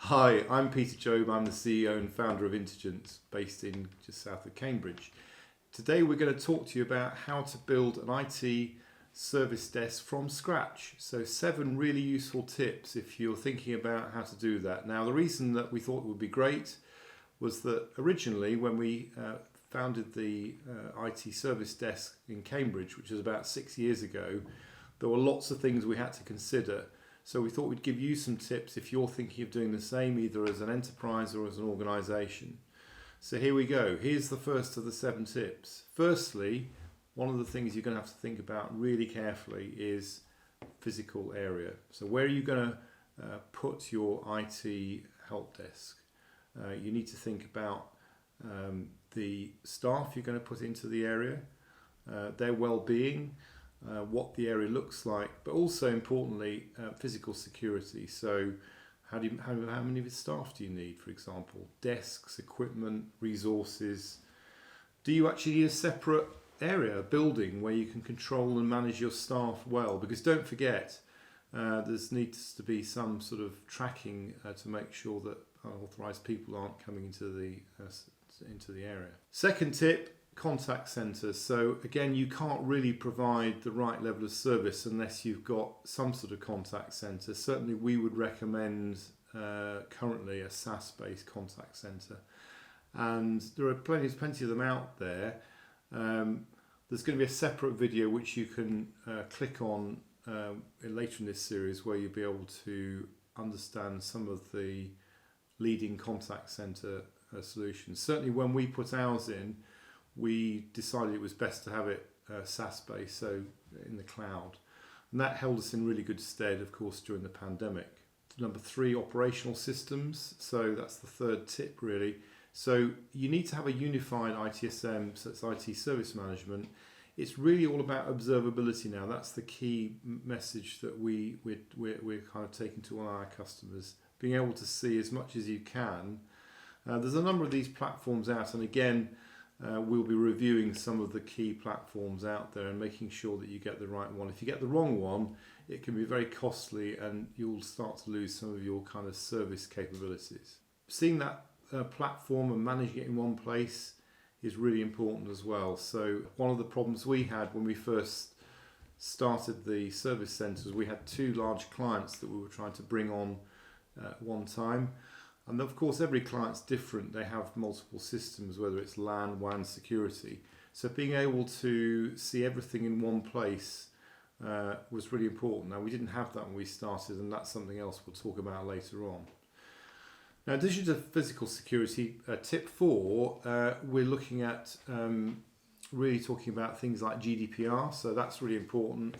Hi, I'm Peter Jobe. I'm the CEO and founder of Intergence, based in just south of Cambridge. Today we're going to talk to you about how to build an IT service desk from scratch. So 7 really useful tips if you're thinking about how to do that. Now, the reason that we thought it would be great was that originally when we founded the IT service desk in Cambridge, which was about 6 years ago, there were lots of things we had to consider. So we thought we'd give you some tips if you're thinking of doing the same, either as an enterprise or as an organisation. So here we go. Here's the first of the 7 tips. Firstly, one of the things you're going to have to think about really carefully is physical area. So where are you going to put your IT help desk? You need to think about the staff you're going to put into the area, their well-being, what the area looks like, but also importantly physical security. So how many of your staff do you need, for example? Desks, equipment, resources. Do you actually need a separate area, a building where you can control and manage your staff well? Because don't forget, there needs to be some sort of tracking to make sure that unauthorised people aren't coming into the area. Second tip, contact centres. So again, you can't really provide the right level of service unless you've got some sort of contact centre. Certainly we would recommend currently a SaaS-based contact centre, and there are plenty of them out there. There's going to be a separate video which you can click on later in this series, where you'll be able to understand some of the leading contact centre solutions. Certainly when we put ours in, we decided it was best to have it SaaS-based, so in the cloud. And that held us in really good stead, of course, during the pandemic. Number 3, operational systems. So that's the third tip, really. So you need to have a unified ITSM, so it's IT service management. It's really all about observability now. That's the key message that we're kind of taking to all our customers. Being able to see as much as you can. There's a number of these platforms out, and again, we'll be reviewing some of the key platforms out there and making sure that you get the right one. If you get the wrong one, it can be very costly and you'll start to lose some of your kind of service capabilities. Seeing that platform and managing it in one place is really important as well. So one of the problems we had when we first started the service centres, we had 2 large clients that we were trying to bring on at one time. And of course, every client's different. They have multiple systems, whether it's LAN, WAN, security. So being able to see everything in one place was really important. Now, we didn't have that when we started, and that's something else we'll talk about later on. Now, in addition to physical security, tip 4, we're looking at really talking about things like GDPR. So that's really important.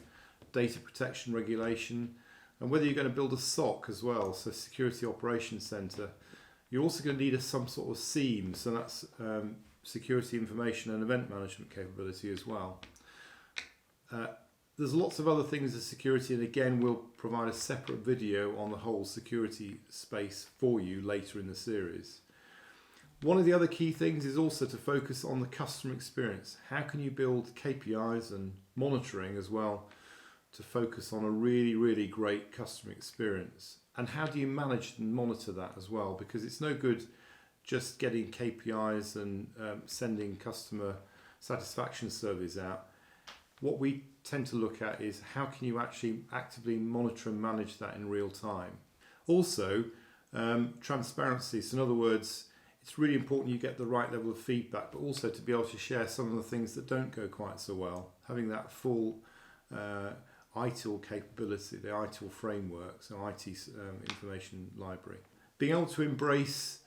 Data protection regulation. And whether you're going to build a SOC as well, so Security Operations Centre, you're also going to need some sort of SIEM, so that's Security Information and Event Management capability as well. There's lots of other things as security, and again, we'll provide a separate video on the whole security space for you later in the series. One of the other key things is also to focus on the customer experience. How can you build KPIs and monitoring as well to focus on a really, really great customer experience? And how do you manage and monitor that as well? Because it's no good just getting KPIs and sending customer satisfaction surveys out. What we tend to look at is how can you actually actively monitor and manage that in real time. Also, transparency. So in other words, it's really important you get the right level of feedback, but also to be able to share some of the things that don't go quite so well. Having that full ITIL capability, the ITIL framework, so IT information library. Being able to embrace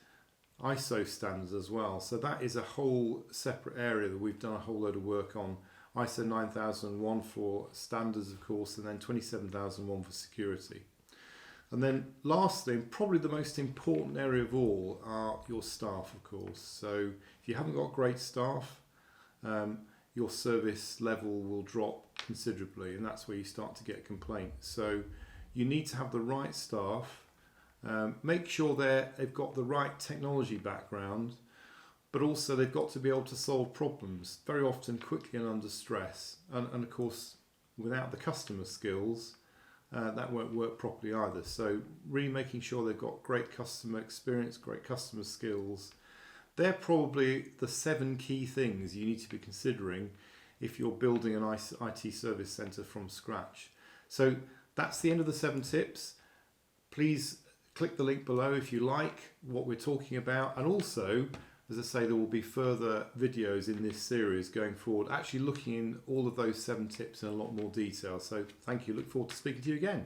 ISO standards as well. So that is a whole separate area that we've done a whole load of work on. ISO 9001 for standards, of course, and then 27001 for security. And then lastly, and probably the most important area of all, are your staff, of course. So if you haven't got great staff, your service level will drop considerably, and that's where you start to get complaints. So you need to have the right staff, make sure they've got the right technology background, but also they've got to be able to solve problems very often quickly and under stress. And of course, without the customer skills, that won't work properly either. So really making sure they've got great customer experience, great customer skills. They're probably the 7 key things you need to be considering if you're building an IT service centre from scratch. So that's the end of the 7 tips. Please click the link below if you like what we're talking about, and also, as I say, there will be further videos in this series going forward, actually looking in all of those 7 tips in a lot more detail. So thank you, look forward to speaking to you again.